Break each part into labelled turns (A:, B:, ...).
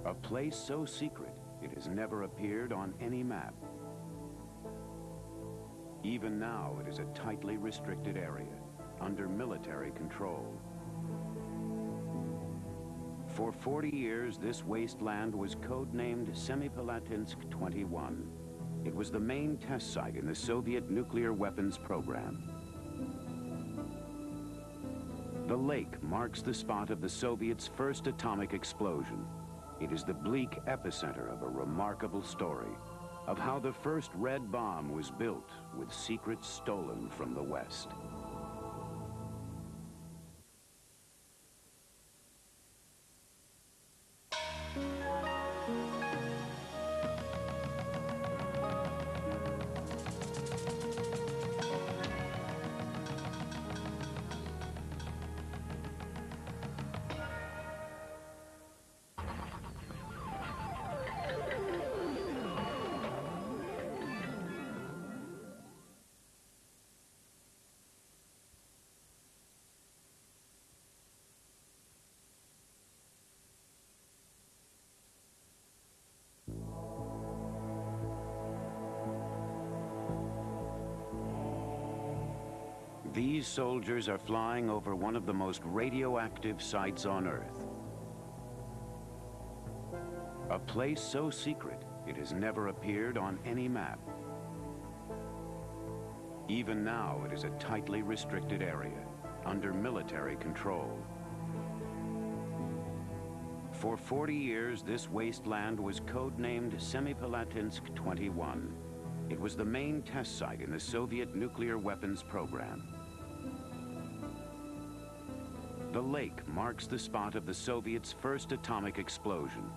A: A place so secret, it has never appeared on any map. Even now, it is a tightly restricted area, under military control. For 40 years, this wasteland was codenamed Semipalatinsk 21. It was the main test site in the Soviet nuclear weapons program. The lake marks the spot of the Soviets' first atomic explosion. It is the bleak epicenter of a remarkable story of how the first red bomb was built with secrets stolen from the West. These soldiers are flying over one of the most radioactive sites on Earth. A place so secret, it has never appeared on any map. Even now, it is a tightly restricted area, under military control. For 40 years, this wasteland was codenamed Semipalatinsk 21. It was the main test site in the Soviet nuclear weapons program. The lake marks the spot of the Soviets' first atomic explosion.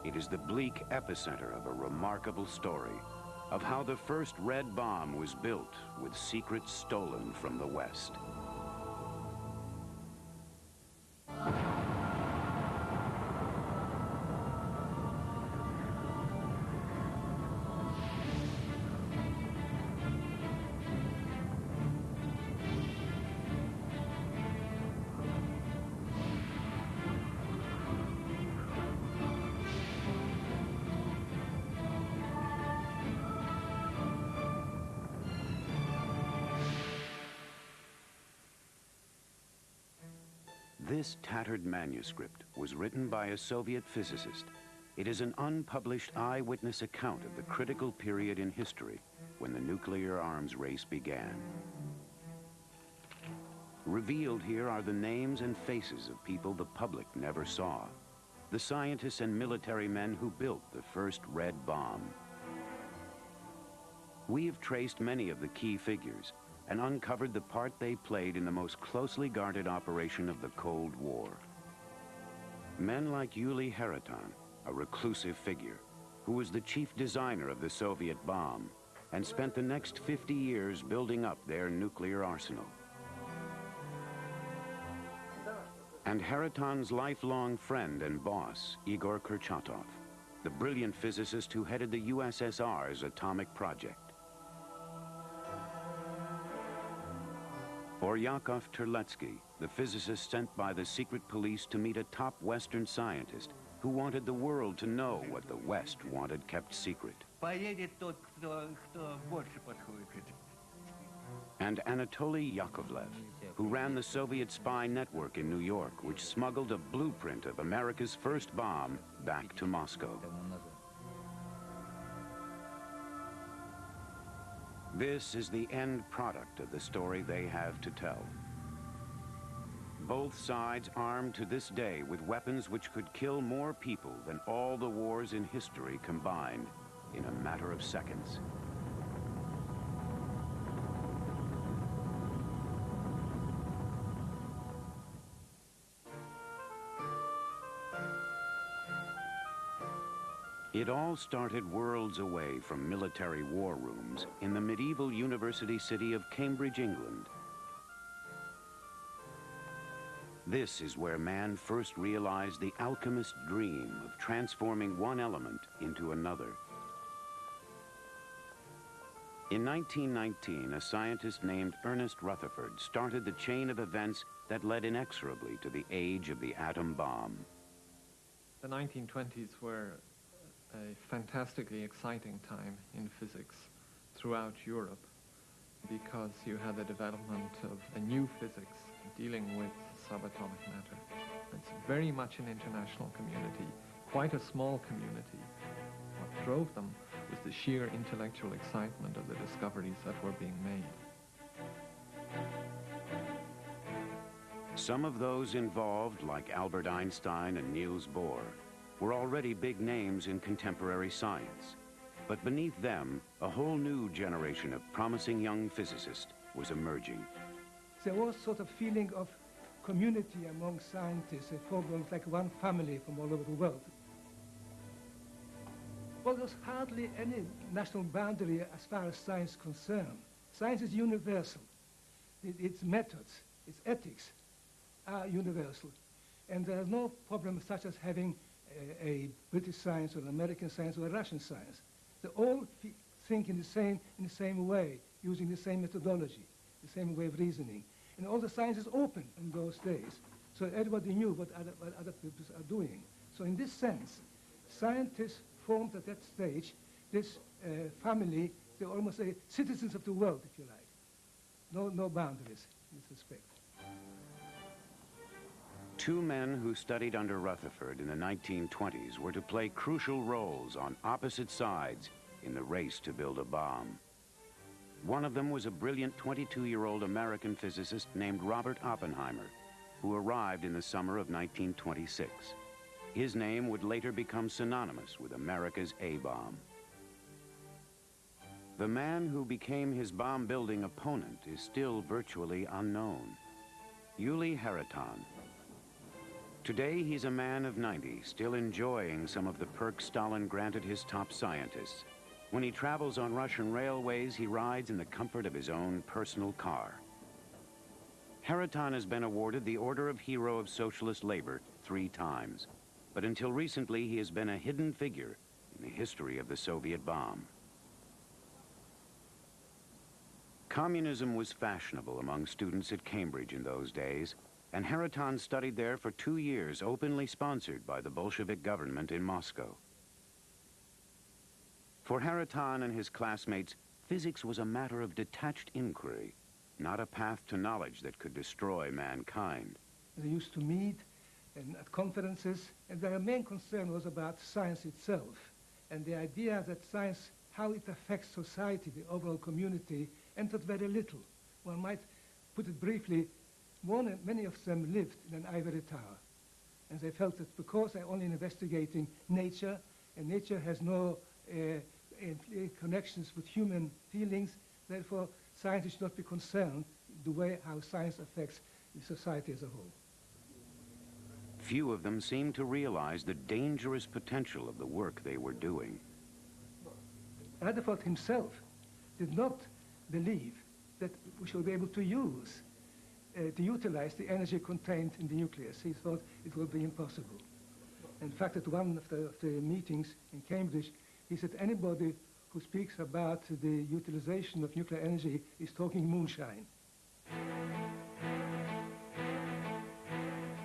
A: It is the bleak epicenter of a remarkable story of how the first red bomb was built with secrets stolen from the West. This tattered manuscript was written by a Soviet physicist. It is an unpublished eyewitness account of the critical period in history when the nuclear arms race began. Revealed here are the names and faces of people the public never saw, the scientists and military men who built the first red bomb. We have traced many of the key figures and uncovered the part they played in the most closely guarded operation of the Cold War. Men like Yuli Hariton, a reclusive figure, who was the chief designer of the Soviet bomb and spent the next 50 years building up their nuclear arsenal. And Hariton's lifelong friend and boss, Igor Kurchatov, the brilliant physicist who headed the USSR's atomic project. Or Yakov Terletsky, the physicist sent by the secret police to meet a top Western scientist who wanted the world to know what the West wanted kept secret. And Anatoly Yakovlev, who ran the Soviet spy network in New York, which smuggled a blueprint of America's first bomb back to Moscow. This is the end product of the story they have to tell. Both sides armed to this day with weapons which could kill more people than all the wars in history combined in a matter of seconds. It all started worlds away from military war rooms in the medieval university city of Cambridge, England. This is where man first realized the alchemist's dream of transforming one element into another. In 1919, a scientist named Ernest Rutherford started the chain of events that led inexorably to the age of the atom bomb.
B: The 1920s were a fantastically exciting time in physics throughout Europe, because you had the development of a new physics dealing with subatomic matter. It's very much an international community, quite a small community. What drove them was the sheer intellectual excitement of the discoveries that were being made.
A: Some of those involved, like Albert Einstein and Niels Bohr, were already big names in contemporary science. But beneath them, a whole new generation of promising young physicists was emerging.
C: There was sort of feeling of community among scientists. It formed like one family from all over the world. Well, there's hardly any national boundary as far as science is concerned. Science is universal. Its methods, its ethics are universal. And there are no problems such as having a British science or an American science or a Russian science. They all think in the same way, using the same methodology, the same way of reasoning. And all the science is open in those days, so everybody knew what other people are doing. So in this sense, scientists formed at that stage this family. They're almost citizens of the world, if you like. No boundaries in this respect.
A: Two men who studied under Rutherford in the 1920s were to play crucial roles on opposite sides in the race to build a bomb. One of them was a brilliant 22-year-old American physicist named Robert Oppenheimer, who arrived in the summer of 1926. His name would later become synonymous with America's A-bomb. The man who became his bomb-building opponent is still virtually unknown. Uli Haraton. Today, he's a man of 90, still enjoying some of the perks Stalin granted his top scientists. When he travels on Russian railways, he rides in the comfort of his own personal car. Haraton has been awarded the Order of Hero of Socialist Labor 3 times, but until recently, he has been a hidden figure in the history of the Soviet bomb. Communism was fashionable among students at Cambridge in those days, and Haraton studied there for 2 years, openly sponsored by the Bolshevik government in Moscow. For Haraton and his classmates, physics was a matter of detached inquiry, not a path to knowledge that could destroy mankind.
C: They used to meet at conferences, and their main concern was about science itself, and the idea that science, how it affects society, the overall community, entered very little. One might put it briefly, many of them lived in an ivory tower, and they felt that because they're only investigating nature, and nature has no connections with human feelings, therefore scientists should not be concerned the way how science affects the society as a whole.
A: Few of them seemed to realize the dangerous potential of the work they were doing.
C: Rutherford himself did not believe that we should be able to utilize the energy contained in the nucleus. He thought it would be impossible. In fact, at one of the meetings in Cambridge, he said anybody who speaks about the utilization of nuclear energy is talking moonshine.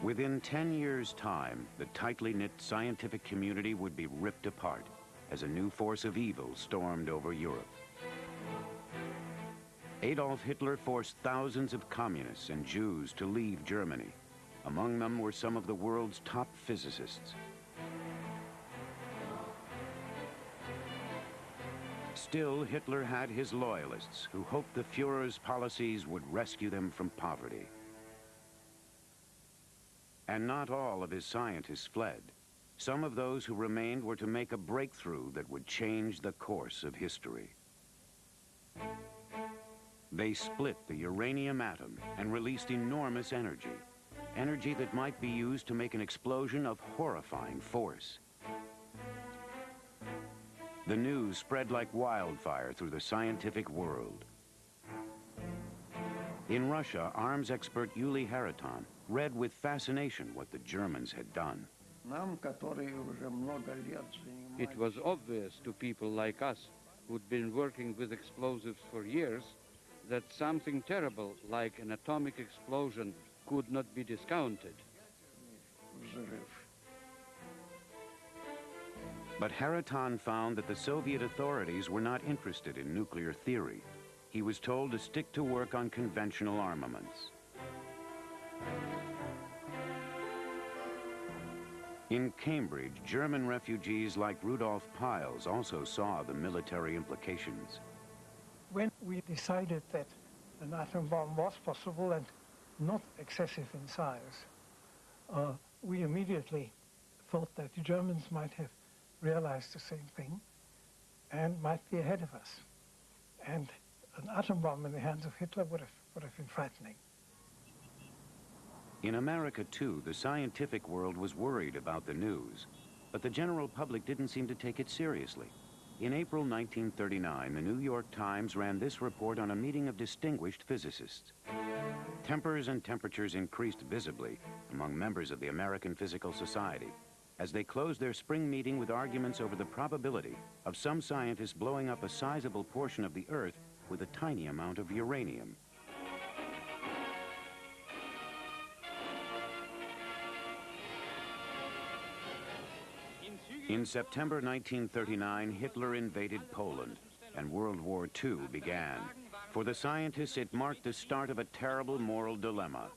A: Within 10 years' time, the tightly knit scientific community would be ripped apart as a new force of evil stormed over Europe. Adolf Hitler forced thousands of communists and Jews to leave Germany. Among them were some of the world's top physicists. Still, Hitler had his loyalists who hoped the Führer's policies would rescue them from poverty. And not all of his scientists fled. Some of those who remained were to make a breakthrough that would change the course of history. They split the uranium atom and released enormous energy, energy that might be used to make an explosion of horrifying force. The news spread like wildfire through the scientific world. In Russia, arms expert Uli Haraton read with fascination what the Germans had done.
D: It was obvious to people like us who'd been working with explosives for years that something terrible like an atomic explosion could not be discounted.
A: But Haraton found that the Soviet authorities were not interested in nuclear theory. He was told to stick to work on conventional armaments. In Cambridge, German refugees like Rudolf Piles also saw the military implications.
E: When we decided that an atom bomb was possible and not excessive in size, we immediately thought that the Germans might have realized the same thing and might be ahead of us. And an atom bomb in the hands of Hitler would have been frightening.
A: In America, too, the scientific world was worried about the news, but the general public didn't seem to take it seriously. In April 1939, the New York Times ran this report on a meeting of distinguished physicists. Tempers and temperatures increased visibly among members of the American Physical Society as they closed their spring meeting with arguments over the probability of some scientists blowing up a sizable portion of the Earth with a tiny amount of uranium. In September 1939, Hitler invaded Poland, and World War II began. For the scientists, it marked the start of a terrible moral dilemma.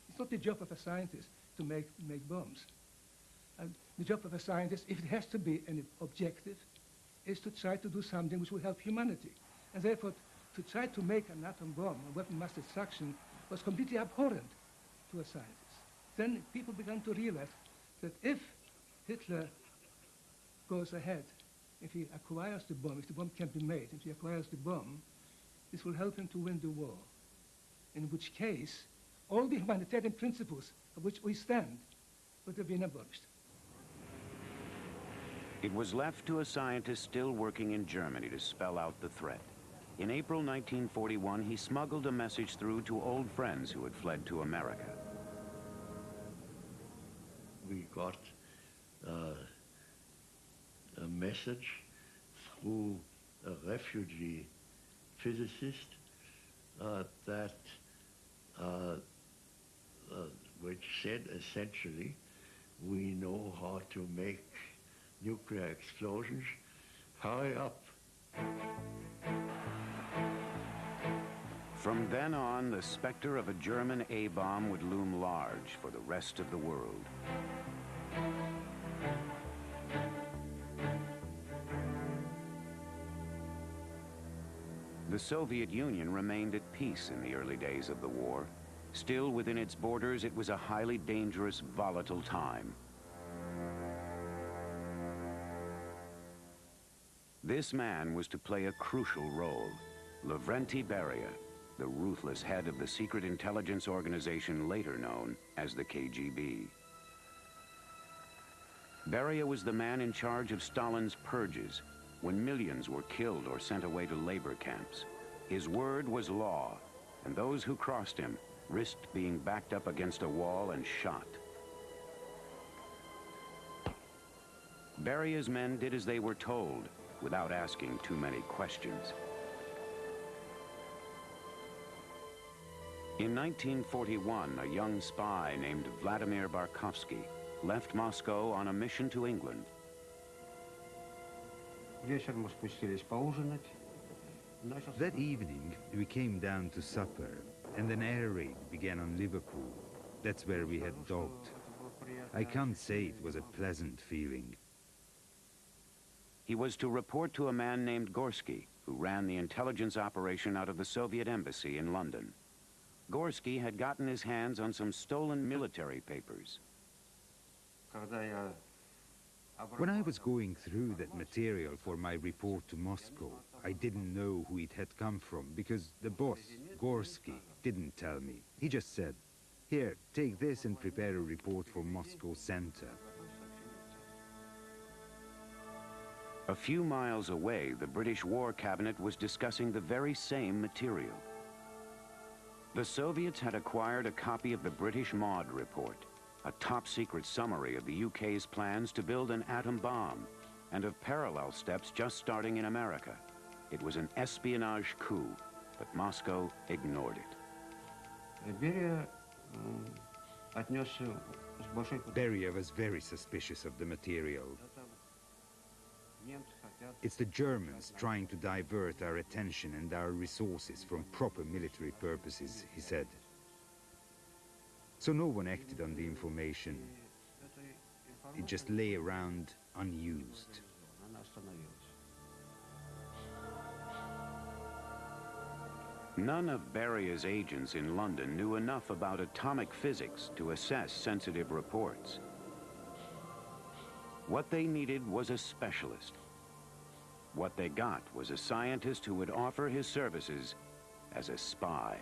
C: It's not the job of a scientist to make bombs. The job of a scientist, if it has to be an objective, is to try to do something which will help humanity. And therefore, to try to make an atom bomb, a weapon of mass destruction, was completely abhorrent to a scientist. Then people began to realize that if Hitler goes ahead, if he acquires the bomb, if the bomb can be made, if he acquires the bomb, this will help him to win the war. In which case, all the humanitarian principles of which we stand would have been abolished.
A: It was left to a scientist still working in Germany to spell out the threat. In April 1941, he smuggled a message through to old friends who had fled to America.
F: We got a message through a refugee physicist which said essentially, we know how to make nuclear explosions. Hurry up.
A: From then on, the specter of a German A-bomb would loom large for the rest of the world. The Soviet Union remained at peace in the early days of the war. Still, within its borders, it was a highly dangerous, volatile time. This man was to play a crucial role, Lavrenti Beria, the ruthless head of the secret intelligence organization later known as the KGB. Beria was the man in charge of Stalin's purges, when millions were killed or sent away to labor camps. His word was law, and those who crossed him risked being backed up against a wall and shot. Beria's men did as they were told, without asking too many questions. In 1941, a young spy named Vladimir Barkovsky left Moscow on a mission to England.
G: That evening, we came down to supper, and an air raid began on Liverpool. That's where we had docked. I can't say it was a pleasant feeling.
A: He was to report to a man named Gorsky, who ran the intelligence operation out of the Soviet embassy in London. Gorsky had gotten his hands on some stolen military papers.
G: When I was going through that material for my report to Moscow, I didn't know who it had come from because the boss, Gorsky, didn't tell me. He just said, "Here, take this and prepare a report for Moscow Center."
A: A few miles away, the British War Cabinet was discussing the very same material. The Soviets had acquired a copy of the British Maud Report, a top-secret summary of the UK's plans to build an atom bomb, and of parallel steps just starting in America. It was an espionage coup, but Moscow ignored it.
G: Beria was very suspicious of the material. It's the Germans trying to divert our attention and our resources from proper military purposes, he said. So no one acted on the information. It just lay around unused.
A: None of Beria's agents in London knew enough about atomic physics to assess sensitive reports. What they needed was a specialist. What they got was a scientist who would offer his services as a spy.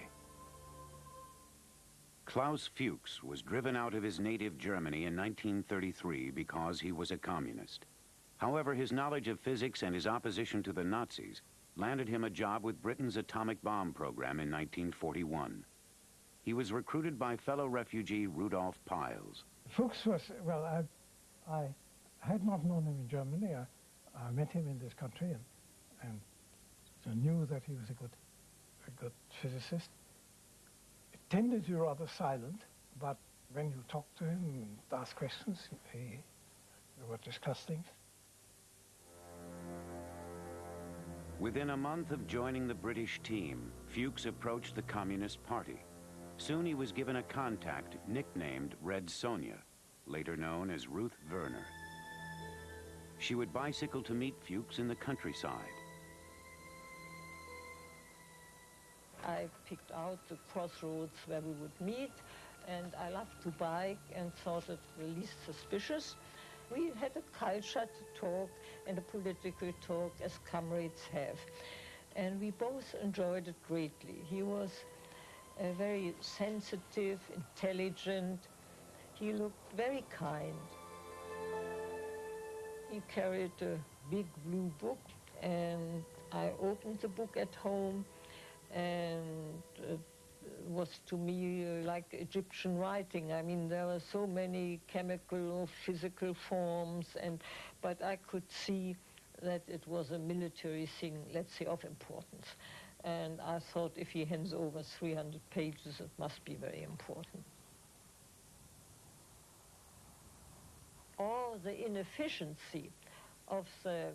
A: Klaus Fuchs was driven out of his native Germany in 1933 because he was a communist. However, his knowledge of physics and his opposition to the Nazis landed him a job with Britain's atomic bomb program in 1941. He was recruited by fellow refugee Rudolf Piles.
E: Fuchs was, well, I had not known him in Germany. I met him in this country and I knew that he was a good physicist. It tended to be rather silent, but when you talked to him and asked questions, he would discuss things.
A: Within a month of joining the British team, Fuchs approached the Communist Party. Soon he was given a contact nicknamed Red Sonja, later known as Ruth Werner. She would bicycle to meet Fuchs in the countryside.
H: I picked out the crossroads where we would meet, and I loved to bike and thought it the least suspicious. We had a culture to talk and a political talk as comrades have. And we both enjoyed it greatly. He was very sensitive, intelligent. He looked very kind. He carried a big blue book, and I opened the book at home, and it was to me like Egyptian writing. I mean, there were so many chemical or physical forms, but I could see that it was a military thing, let's say, of importance. And I thought if he hands over 300 pages, it must be very important. All the inefficiency of the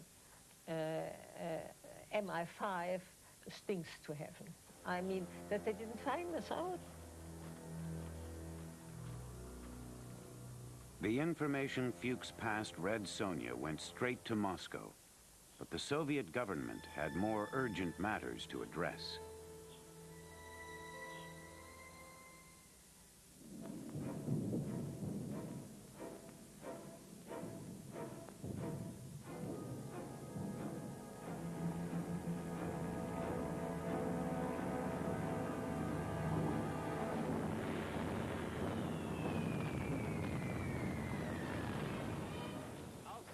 H: MI5 stinks to heaven. I mean, that they didn't find us out.
A: The information Fuchs passed Red Sonja went straight to Moscow, but the Soviet government had more urgent matters to address.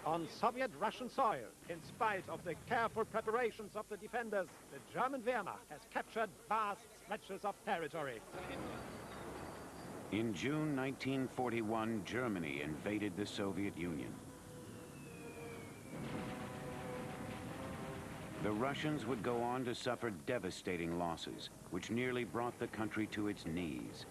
I: On Soviet-Russian soil, in spite of the careful preparations of the defenders, the German Wehrmacht has captured vast stretches of territory.
A: In June 1941, Germany invaded the Soviet Union. The Russians would go on to suffer devastating losses, which nearly brought the country to its knees.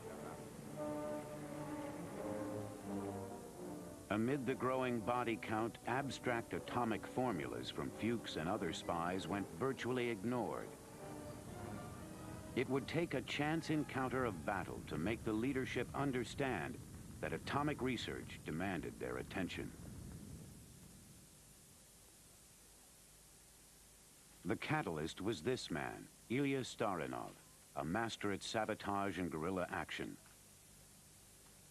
A: Amid the growing body count, abstract atomic formulas from Fuchs and other spies went virtually ignored. It would take a chance encounter of battle to make the leadership understand that atomic research demanded their attention. The catalyst was this man, Ilya Starinov, a master at sabotage and guerrilla action.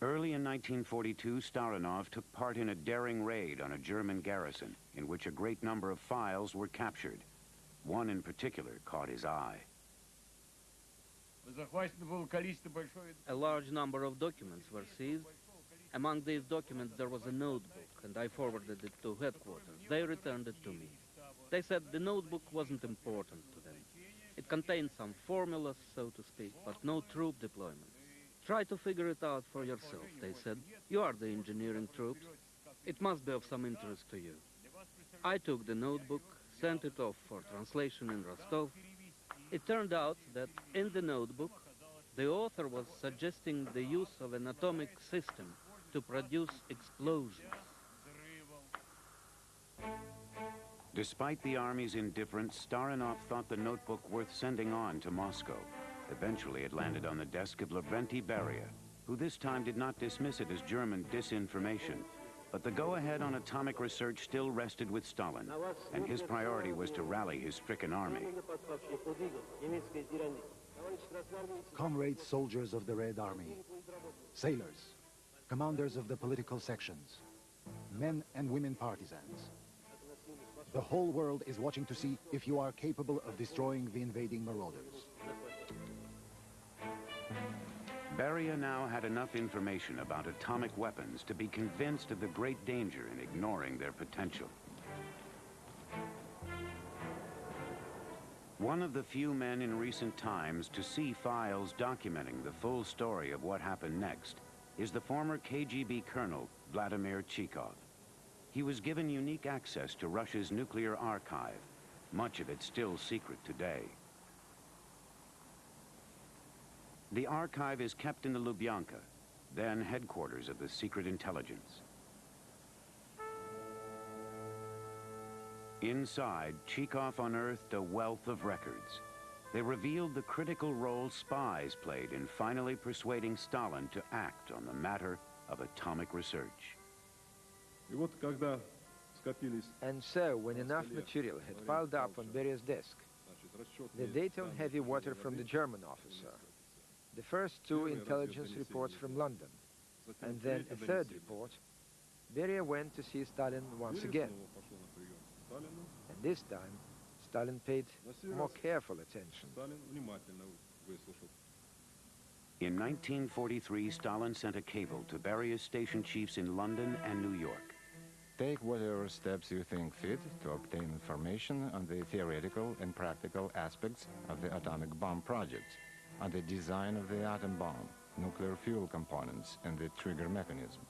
A: Early in 1942, Starinov took part in a daring raid on a German garrison in which a great number of files were captured. One in particular caught his eye.
D: A large number of documents were seized. Among these documents there was a notebook, and I forwarded it to headquarters. They returned it to me. They said the notebook wasn't important to them. It contained some formulas, so to speak, but no troop deployment. Try to figure it out for yourself, they said. You are the engineering troops. It must be of some interest to you. I took the notebook, sent it off for translation in Rostov. It turned out that in the notebook, the author was suggesting the use of an atomic system to produce explosions.
A: Despite the Army's indifference, Starinov thought the notebook worth sending on to Moscow. Eventually, it landed on the desk of Lavrenti Beria, who this time did not dismiss it as German disinformation. But the go-ahead on atomic research still rested with Stalin, and his priority was to rally his stricken army.
J: Comrades, soldiers of the Red Army, sailors, commanders of the political sections, men and women partisans. The whole world is watching to see if you are capable of destroying the invading marauders.
A: Beria now had enough information about atomic weapons to be convinced of the great danger in ignoring their potential. One of the few men in recent times to see files documenting the full story of what happened next is the former KGB colonel, Vladimir Chikov. He was given unique access to Russia's nuclear archive, much of it still secret today. The archive is kept in the Lubyanka, then headquarters of the secret intelligence. Inside, Chikov unearthed a wealth of records. They revealed the critical role spies played in finally persuading Stalin to act on the matter of atomic research.
K: And so, when enough material had piled up on Beria's desk, the data on heavy water from the German officer, the first two intelligence reports from London, and then a third report, Beria went to see Stalin once again. And this time, Stalin paid more careful attention.
A: In 1943, Stalin sent a cable to Beria's station chiefs in London and New York.
L: Take whatever steps you think fit to obtain information on the theoretical and practical aspects of the atomic bomb project, on the design of the atom bomb, nuclear fuel components, and the trigger mechanism.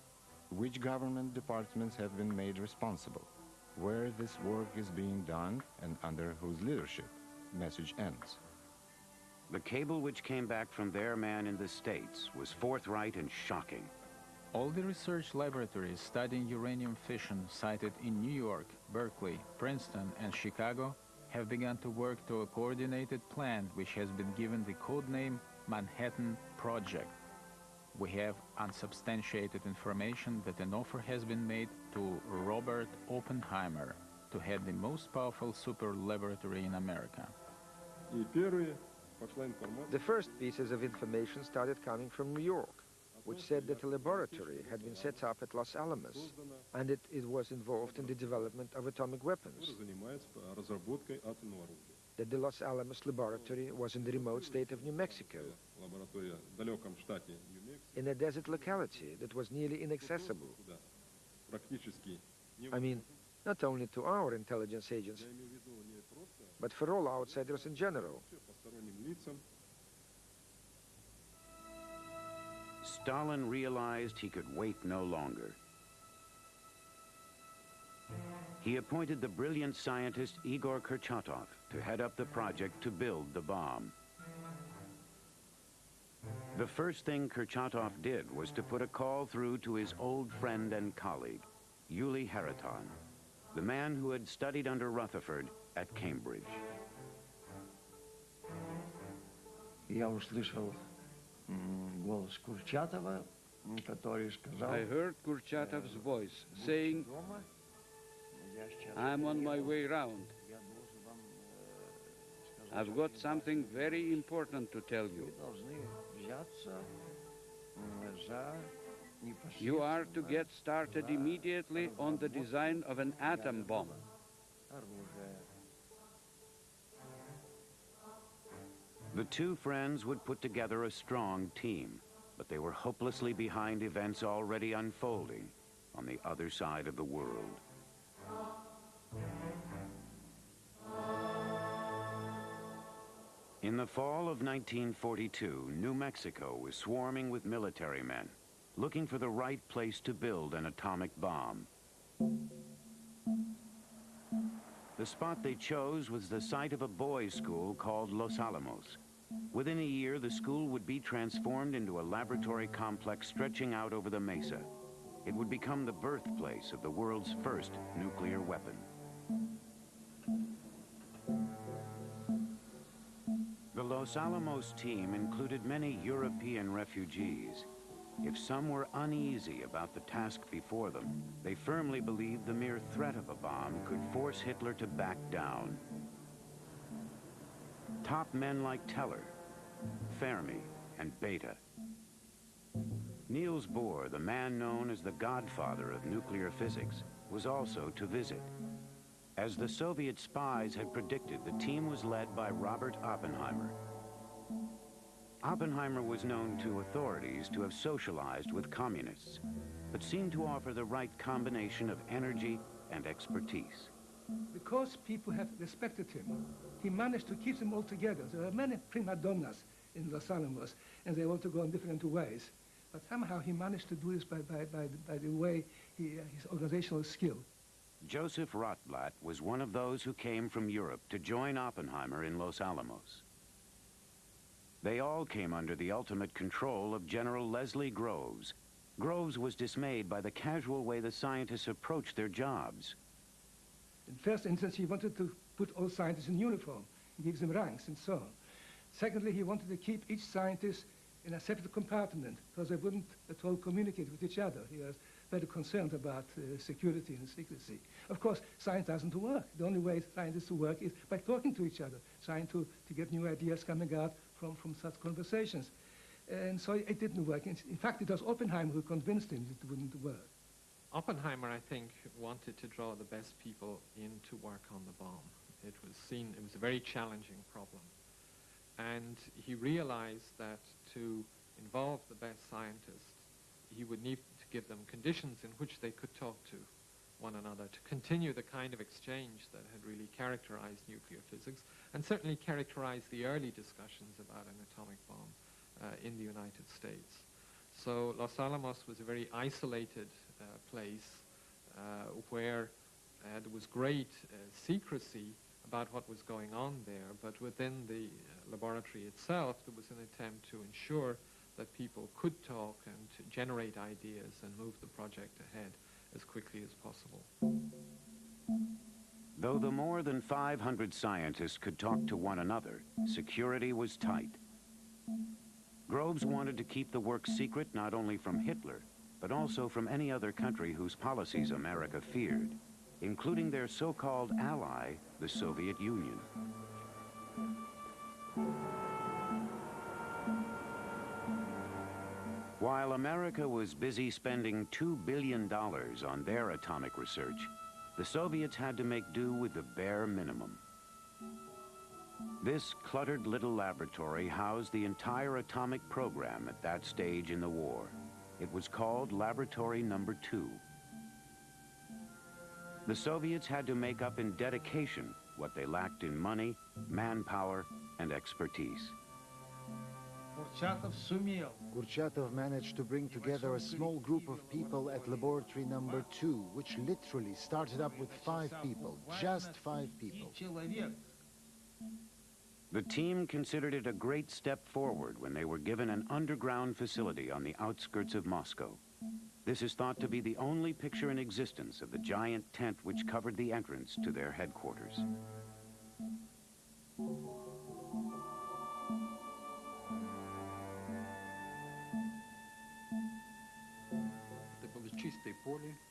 L: Which government departments have been made responsible, where this work is being done, and under whose leadership. Message ends.
A: The cable which came back from their man in the States was forthright and shocking.
M: All the research laboratories studying uranium fission sited in New York, Berkeley, Princeton, and Chicago have begun to work to a coordinated plan which has been given the code name Manhattan Project. We have unsubstantiated information that an offer has been made to Robert Oppenheimer to head the most powerful super laboratory in America.
K: The first pieces of information started coming from New York, which said that a laboratory had been set up at Los Alamos and that it was involved in the development of atomic weapons. That the Los Alamos laboratory was in the remote state of New Mexico, in a desert locality that was nearly inaccessible. I mean, not only to our intelligence agents, but for all outsiders in general.
A: Stalin realized he could wait no longer. He appointed the brilliant scientist Igor Kurchatov to head up the project to build the bomb. The first thing Kurchatov did was to put a call through to his old friend and colleague, Yuli Haraton, the man who had studied under Rutherford at Cambridge.
N: I heard Kurchatov's voice saying, "I'm on my way round. I've got something very important to tell you. You are to get started immediately on the design of an atom bomb."
A: The two friends would put together a strong team, but they were hopelessly behind events already unfolding on the other side of the world. In the fall of 1942, New Mexico was swarming with military men, looking for the right place to build an atomic bomb. The spot they chose was the site of a boys' school called Los Alamos. Within a year, the school would be transformed into a laboratory complex stretching out over the mesa. It would become the birthplace of the world's first nuclear weapon. The Los Alamos team included many European refugees. If some were uneasy about the task before them, they firmly believed the mere threat of a bomb could force Hitler to back down. Top men like Teller, Fermi, and Bethe. Niels Bohr, the man known as the godfather of nuclear physics, was also to visit. As the Soviet spies had predicted, the team was led by Robert Oppenheimer. Oppenheimer was known to authorities to have socialized with communists, but seemed to offer the right combination of energy and expertise.
C: Because people have respected him, he managed to keep them all together. There are many prima donnas in Los Alamos, and they want to go in different ways. But somehow he managed to do this by the way his organizational skill.
A: Joseph Rotblat was one of those who came from Europe to join Oppenheimer in Los Alamos. They all came under the ultimate control of General Leslie Groves. Groves was dismayed by the casual way the scientists approached their jobs.
C: In first instance, he wanted to put all scientists in uniform. He gives them ranks and so on. Secondly, he wanted to keep each scientist in a separate compartment because they wouldn't at all communicate with each other. He was very concerned about security and secrecy. Of course, science doesn't work. The only way scientists work is by talking to each other, trying to get new ideas coming out from such conversations. And so it didn't work. In fact, it was Oppenheimer who convinced him that it wouldn't work.
B: Oppenheimer, I think, wanted to draw the best people in to work on the bomb. It was a very challenging problem. And he realized that to involve the best scientists, he would need to give them conditions in which they could talk to one another, to continue the kind of exchange that had really characterized nuclear physics, and certainly characterized the early discussions about an atomic bomb in the United States. So Los Alamos was a very isolated place where there was great secrecy about what was going on there, but within the laboratory itself, there was an attempt to ensure that people could talk and to generate ideas and move the project ahead as quickly as possible.
A: Though the more than 500 scientists could talk to one another, security was tight. Groves wanted to keep the work secret not only from Hitler, but also from any other country whose policies America feared, including their so-called ally, the Soviet Union. While America was busy spending $2 billion on their atomic research, the Soviets had to make do with the bare minimum. This cluttered little laboratory housed the entire atomic program at that stage in the war. It was called Laboratory Number 2. The Soviets had to make up in dedication what they lacked in money, manpower, and expertise.
J: Kurchatov managed to bring together a small group of people at Laboratory Number 2, which literally started up with 5 people, just 5 people.
A: The team considered it a great step forward when they were given an underground facility on the outskirts of Moscow. This is thought to be the only picture in existence of the giant tent which covered the entrance to their headquarters.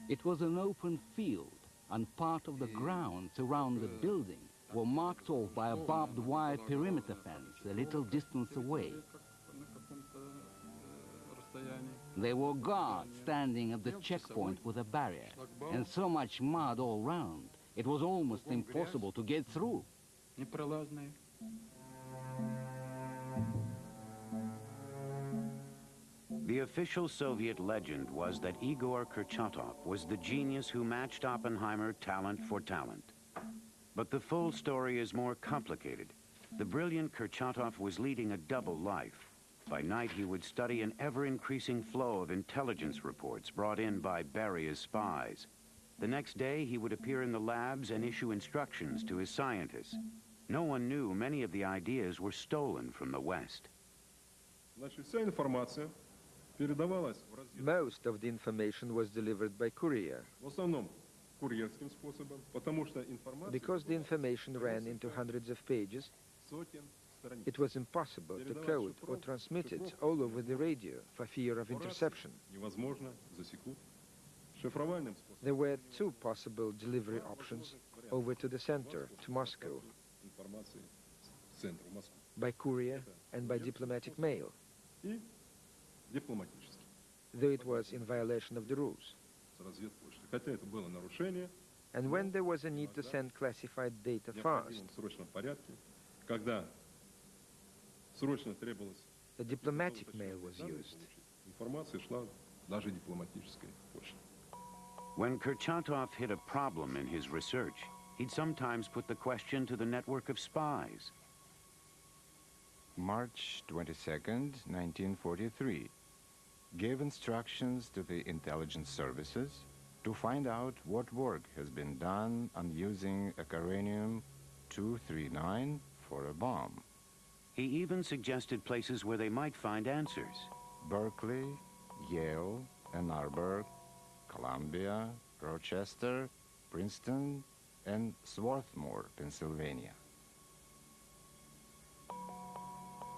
O: It was an open field, and part of the grounds around the building were marked off by a barbed wire perimeter fence a little distance away. There were guards standing at the checkpoint with a barrier, and so much mud all round, it was almost impossible to get through.
A: The official Soviet legend was that Igor Kurchatov was the genius who matched Oppenheimer talent for talent. But the full story is more complicated. The brilliant Kurchatov was leading a double life. By night, he would study an ever-increasing flow of intelligence reports brought in by Beria's spies. The next day, he would appear in the labs and issue instructions to his scientists. No one knew many of the ideas were stolen from the West.
K: Most of the information was delivered by courier. Because the information ran into hundreds of pages, it was impossible to code or transmit it all over the radio for fear of interception. There were two possible delivery options over to the center, to Moscow, by courier and by diplomatic mail, though it was in violation of the rules. And when there was a need to send classified data fast, the diplomatic mail was used.
A: When Kurchatov hit a problem in his research, he'd sometimes put the question to the network of spies.
L: March 22nd, 1943. Gave instructions to the intelligence services to find out what work has been done on using a uranium-239 for a bomb.
A: He even suggested places where they might find answers.
L: Berkeley, Yale, Ann Arbor, Columbia, Rochester, Princeton, and Swarthmore, Pennsylvania.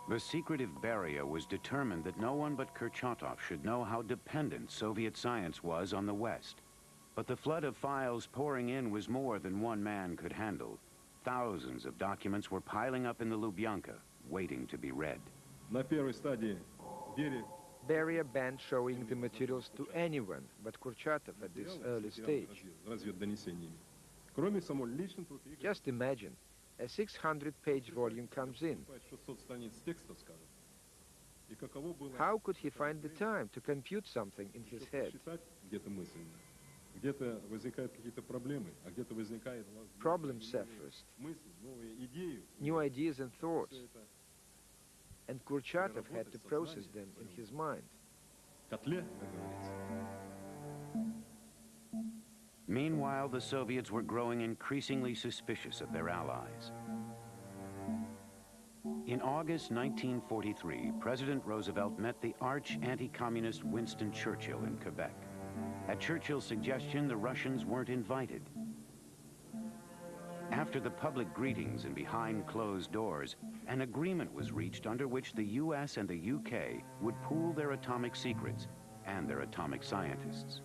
A: The secretive Beria was determined that no one but Kurchatov should know how dependent Soviet science was on the West. But the flood of files pouring in was more than one man could handle. Thousands of documents were piling up in the Lubyanka, waiting to be read.
K: Beria banned showing the materials to anyone but Kurchatov at this early stage. Just imagine, a 600-page volume comes in. How could he find the time to compute something in his head? Problems surfaced, new ideas and thoughts, and Kurchatov had to process them in his mind.
A: Meanwhile, the Soviets were growing increasingly suspicious of their allies. In August 1943, President Roosevelt met the arch-anti-communist Winston Churchill in Quebec. At Churchill's suggestion, the Russians weren't invited. After the public greetings and behind closed doors, an agreement was reached under which the US and the UK would pool their atomic secrets and their atomic scientists.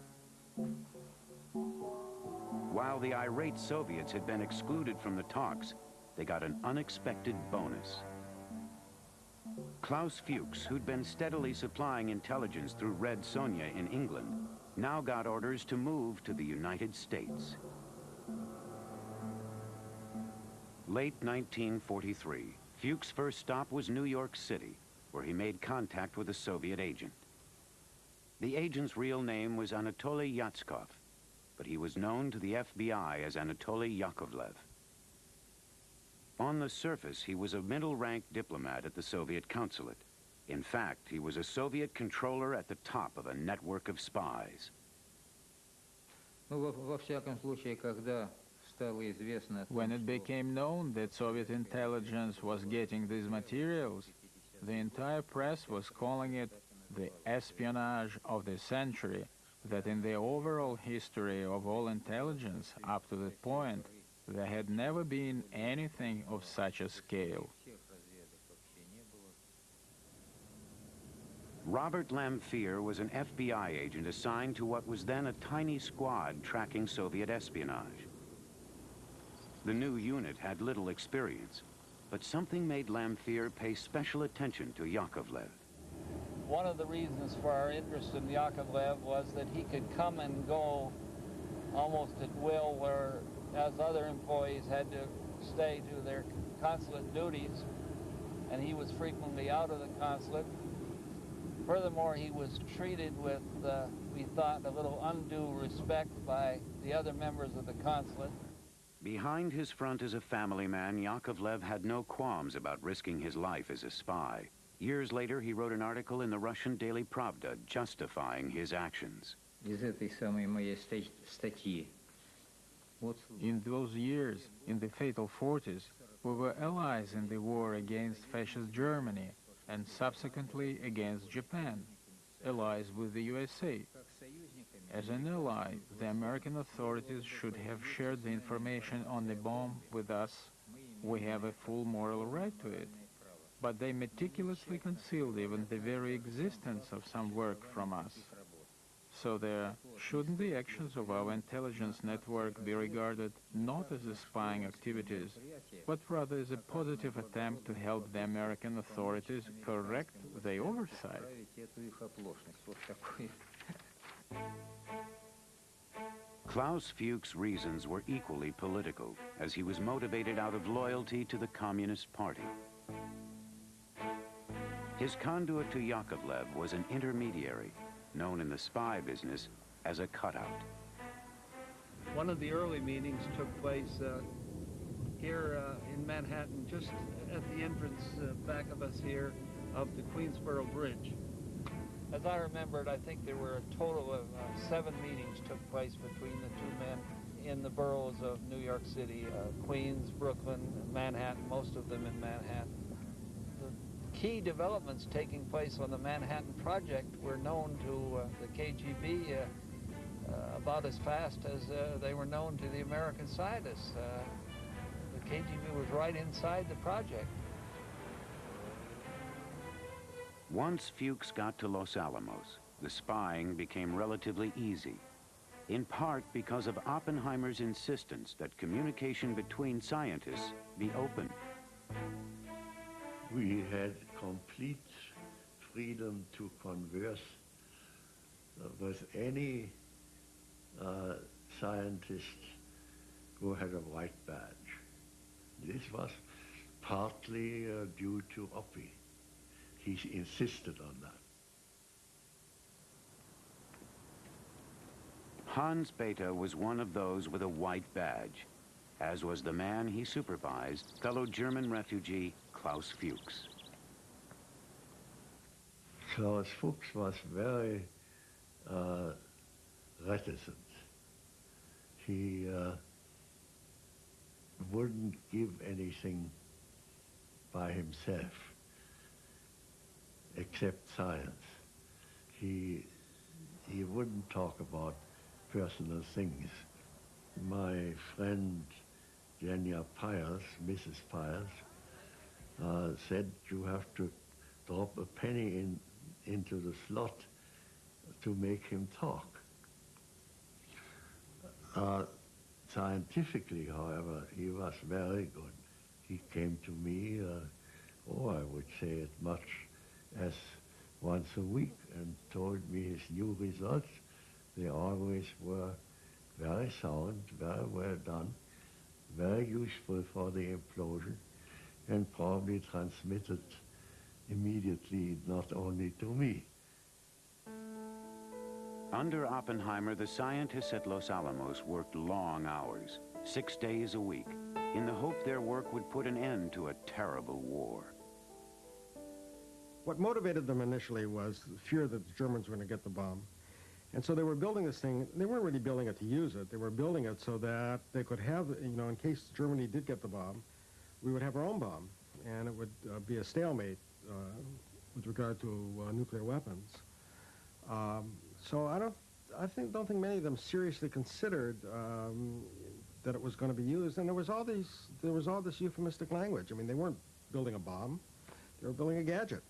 A: While the irate Soviets had been excluded from the talks, they got an unexpected bonus. Klaus Fuchs, who'd been steadily supplying intelligence through Red Sonja in England, now got orders to move to the United States. Late 1943, Fuchs' first stop was New York City, where he made contact with a Soviet agent. The agent's real name was Anatoly Yatskov, but he was known to the FBI as Anatoly Yakovlev. On the surface, he was a middle-ranked diplomat at the Soviet consulate. In fact, he was a Soviet controller at the top of a network of spies.
M: When it became known that Soviet intelligence was getting these materials, the entire press was calling it the espionage of the century, that in the overall history of all intelligence up to that point, there had never been anything of such a scale.
A: Robert Lamphere was an FBI agent assigned to what was then a tiny squad tracking Soviet espionage. The new unit had little experience, but something made Lamphere pay special attention to Yakovlev.
P: One of the reasons for our interest in Yakovlev was that he could come and go almost at will, whereas other employees had to stay to their consulate duties, and he was frequently out of the consulate. Furthermore, he was treated with, we thought, a little undue respect by the other members of the consulate.
A: Behind his front as a family man, Yakovlev had no qualms about risking his life as a spy. Years later, he wrote an article in the Russian Daily Pravda justifying his actions.
M: In those years, in the fatal 40s, we were allies in the war against fascist Germany and subsequently against Japan, allies with the USA. As an ally, the American authorities should have shared the information on the bomb with us. We have a full moral right to it. But they meticulously concealed even the very existence of some work from us. So there shouldn't the actions of our intelligence network be regarded not as spying activities, but rather as a positive attempt to help the American authorities correct their oversight?
A: Klaus Fuchs' reasons were equally political, as he was motivated out of loyalty to the Communist Party. His conduit to Yakovlev was an intermediary, known in the spy business as a cutout.
P: One of the early meetings took place here in Manhattan, just at the entrance back of us here of the Queensboro Bridge. As I remember it, I think there were a total of 7 meetings took place between the two men in the boroughs of New York City, Queens, Brooklyn, Manhattan, most of them in Manhattan. The key developments taking place on the Manhattan Project were known to the KGB about as fast as they were known to the American scientists. The KGB was right inside the project.
A: Once Fuchs got to Los Alamos, the spying became relatively easy, in part because of Oppenheimer's insistence that communication between scientists be open.
F: We had complete freedom to converse with any scientist who had a white badge. This was partly due to Oppi. He insisted on that.
A: Hans Bethe was one of those with a white badge, as was the man he supervised, fellow German refugee Klaus Fuchs.
F: Klaus Fuchs was very reticent. He wouldn't give anything by himself except science. He wouldn't talk about personal things. My friend Jenya Piers, Mrs. Piers, said you have to drop a penny into the slot to make him talk. Scientifically, however, he was very good. He came to me, I would say as much as once a week, and told me his new results. They always were very sound, very well done, very useful for the implosion, and probably transmitted immediately not only to me.
A: Under Oppenheimer, the scientists at Los Alamos worked long hours, 6 days a week, in the hope their work would put an end to a terrible war.
Q: What motivated them initially was the fear that the Germans were going to get the bomb. And so they were building this thing. They weren't really building it to use it. They were building it so that they could have, in case Germany did get the bomb, we would have our own bomb. And it would be a stalemate with regard to nuclear weapons. So I don't think many of them seriously considered that it was going to be used. And there was all this euphemistic language. I mean, they weren't building a bomb. They were building a gadget.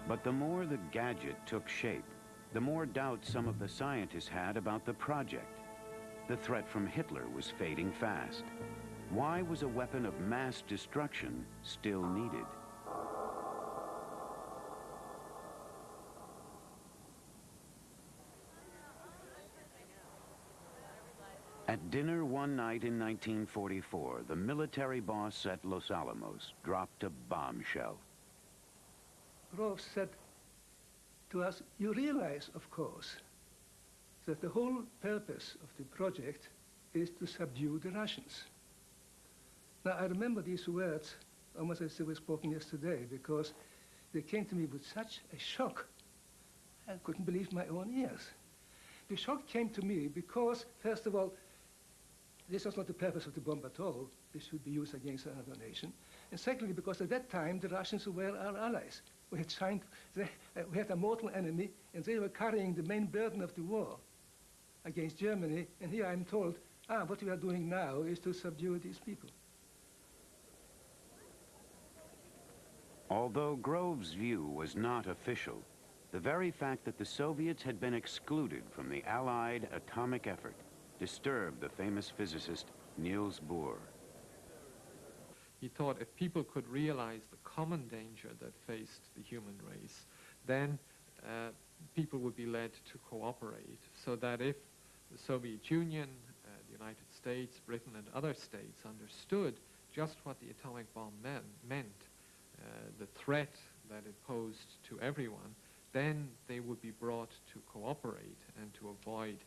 A: But the more the gadget took shape, the more doubt some of the scientists had about the project. The threat from Hitler was fading fast. Why was a weapon of mass destruction still needed? At dinner one night in 1944, the military boss at Los Alamos dropped a bombshell.
C: Grof said to us, you realize, of course, that the whole purpose of the project is to subdue the Russians. Now, I remember these words almost as they were spoken yesterday, because they came to me with such a shock. I couldn't believe my own ears. The shock came to me because, first of all, this was not the purpose of the bomb at all. This should be used against another nation. And secondly, because at that time, the Russians were our allies. We had a mortal enemy, and they were carrying the main burden of the war against Germany. And here I'm told, what we are doing now is to subdue these people.
A: Although Grove's view was not official, the very fact that the Soviets had been excluded from the Allied atomic effort disturbed the famous physicist Niels Bohr.
B: He thought if people could realize the common danger that faced the human race, then people would be led to cooperate, so that if the Soviet Union, the United States, Britain, and other states understood just what the atomic bomb meant, the threat that it posed to everyone, then they would be brought to cooperate and to avoid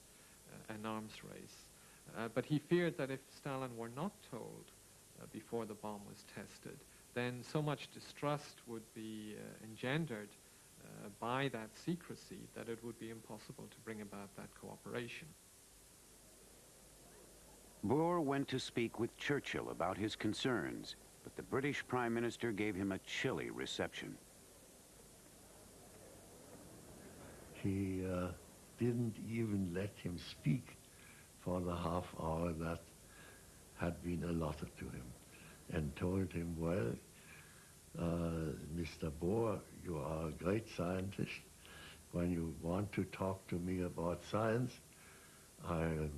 B: an arms race. But he feared that if Stalin were not told before the bomb was tested, then so much distrust would be engendered by that secrecy that it would be impossible to bring about that cooperation.
A: Bohr went to speak with Churchill about his concerns, but the British Prime Minister gave him a chilly reception.
F: He didn't even let him speak for the half hour that had been allotted to him, and told him, well, Mr. Bohr, you are a great scientist. When you want to talk to me about science, I am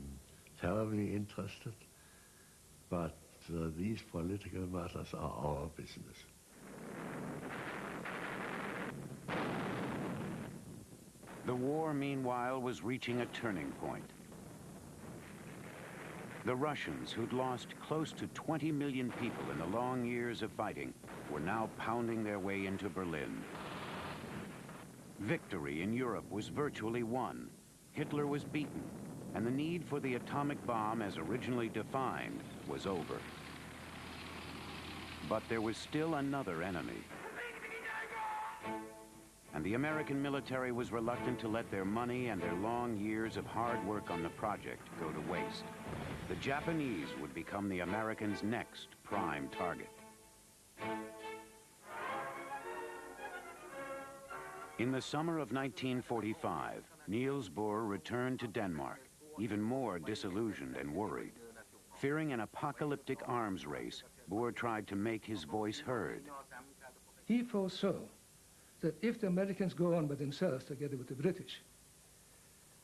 F: terribly interested, but these political matters are our business.
A: The war, meanwhile, was reaching a turning point. The Russians, who'd lost close to 20 million people in the long years of fighting, were now pounding their way into Berlin. Victory in Europe was virtually won. Hitler was beaten, and the need for the atomic bomb as originally defined was over. But there was still another enemy. And the American military was reluctant to let their money and their long years of hard work on the project go to waste. The Japanese would become the Americans' next prime target. In the summer of 1945, Niels Bohr returned to Denmark, even more disillusioned and worried. Fearing an apocalyptic arms race, Bohr tried to make his voice heard.
C: He foresaw that if the Americans go on by themselves together with the British,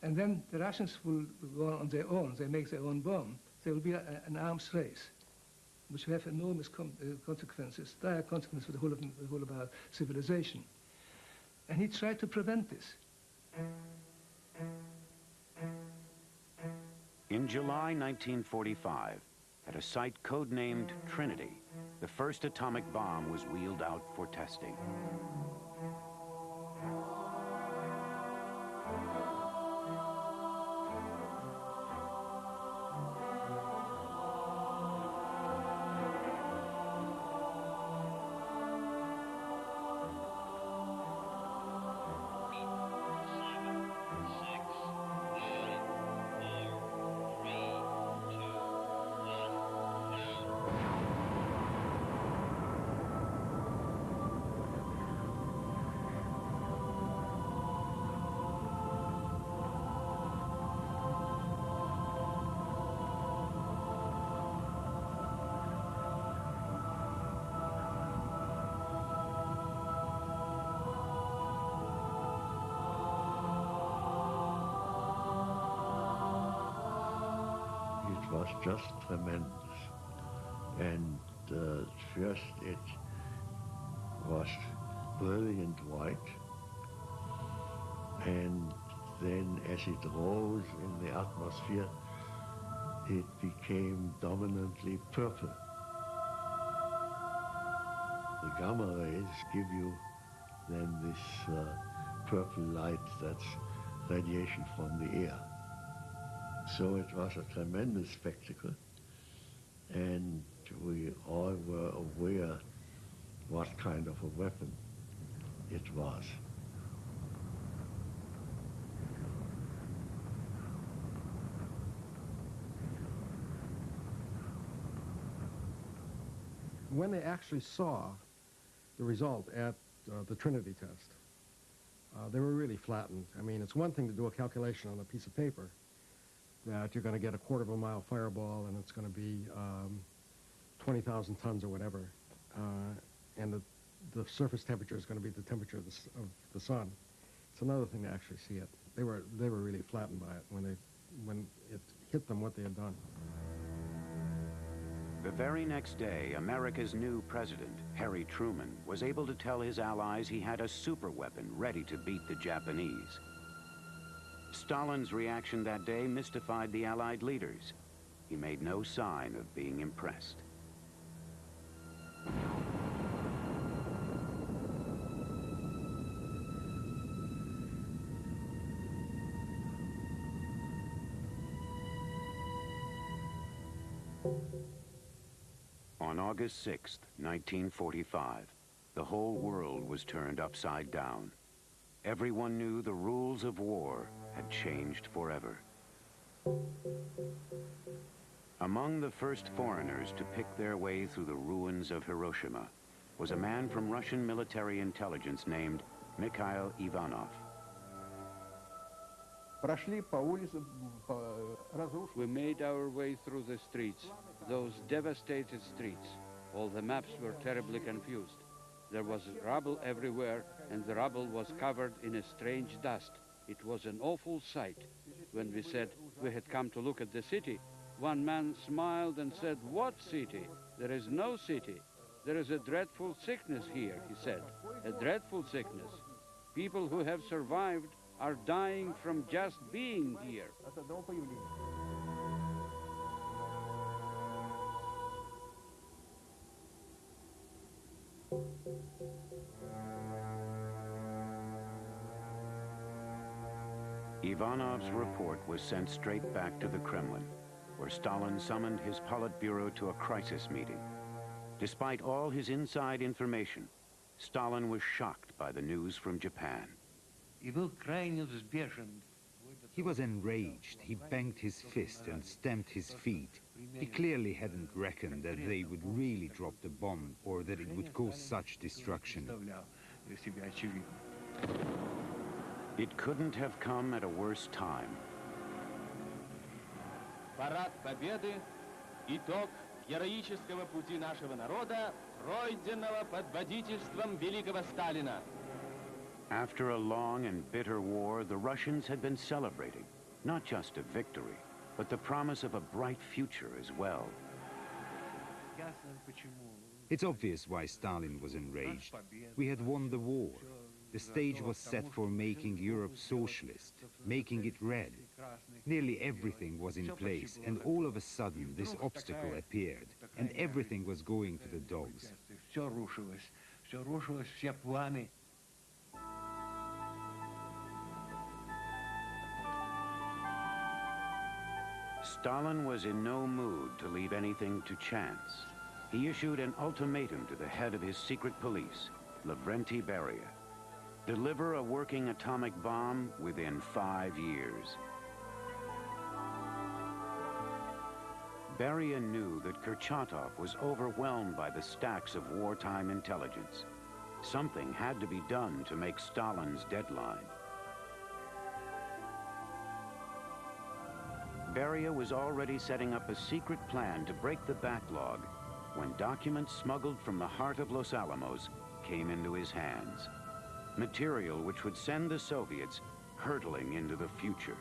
C: and then the Russians will go on their own, they make their own bomb, there will be an arms race, which will have enormous consequences, dire consequences for the whole of our civilization. And he tried to prevent this.
A: In July 1945, at a site codenamed Trinity, the first atomic bomb was wheeled out for testing.
F: It was just tremendous. And first it was brilliant white, and then as it rose in the atmosphere, it became dominantly purple. The gamma rays give you then this purple light that's radiation from the air. So it was a tremendous spectacle, and we all were aware what kind of a weapon it was.
Q: When they actually saw the result at the Trinity test. They were really flattened. I mean, it's one thing to do a calculation on a piece of paper that you're going to get a quarter of a mile fireball and it's going to be 20,000 tons or whatever, and the surface temperature is going to be the temperature of the sun. It's another thing to actually see it. They were really flattened by it when it hit them what they had done.
A: The very next day, America's new president, Harry Truman, was able to tell his allies he had a superweapon ready to beat the Japanese. Stalin's reaction that day mystified the Allied leaders. He made no sign of being impressed. On August 6th, 1945, the whole world was turned upside down. Everyone knew the rules of war had changed forever. Among the first foreigners to pick their way through the ruins of Hiroshima was a man from Russian military intelligence named Mikhail Ivanov.
N: We made our way through the streets, those devastated streets. All the maps were terribly confused. There was rubble everywhere, and the rubble was covered in a strange dust. It was an awful sight. When we said we had come to look at the city, one man smiled and said, "What city? There is no city. There is a dreadful sickness here," he said. "A dreadful sickness. People who have survived are dying from just being here." Ivanov's report was sent straight back to the Kremlin, where Stalin summoned his Politburo to a crisis meeting. Despite all his inside information, Stalin was shocked by the news from Japan.
G: He was enraged. He banged his fist and stamped his feet. He clearly hadn't reckoned that they would really drop the bomb or that it would cause such destruction.
A: It couldn't have come at a worse time.
R: Парад Победы – итог героического пути нашего народа, пройденного под водительством великого Сталина.
A: After a long and bitter war, the Russians had been celebrating not just a victory, but the promise of a bright future as well.
G: It's obvious why Stalin was enraged. We had won the war. The stage was set for making Europe socialist, making it red. Nearly everything was in place, and all of a sudden this obstacle appeared, and everything was going to the dogs.
A: Stalin was in no mood to leave anything to chance. He issued an ultimatum to the head of his secret police, Lavrenti Beria. Deliver a working atomic bomb within 5 years. Beria knew that Kurchatov was overwhelmed by the stacks of wartime intelligence. Something had to be done to make Stalin's deadline. Beria was already setting up a secret plan to break the backlog when documents smuggled from the heart of Los Alamos came into his hands. Material which would send the Soviets hurtling into the future.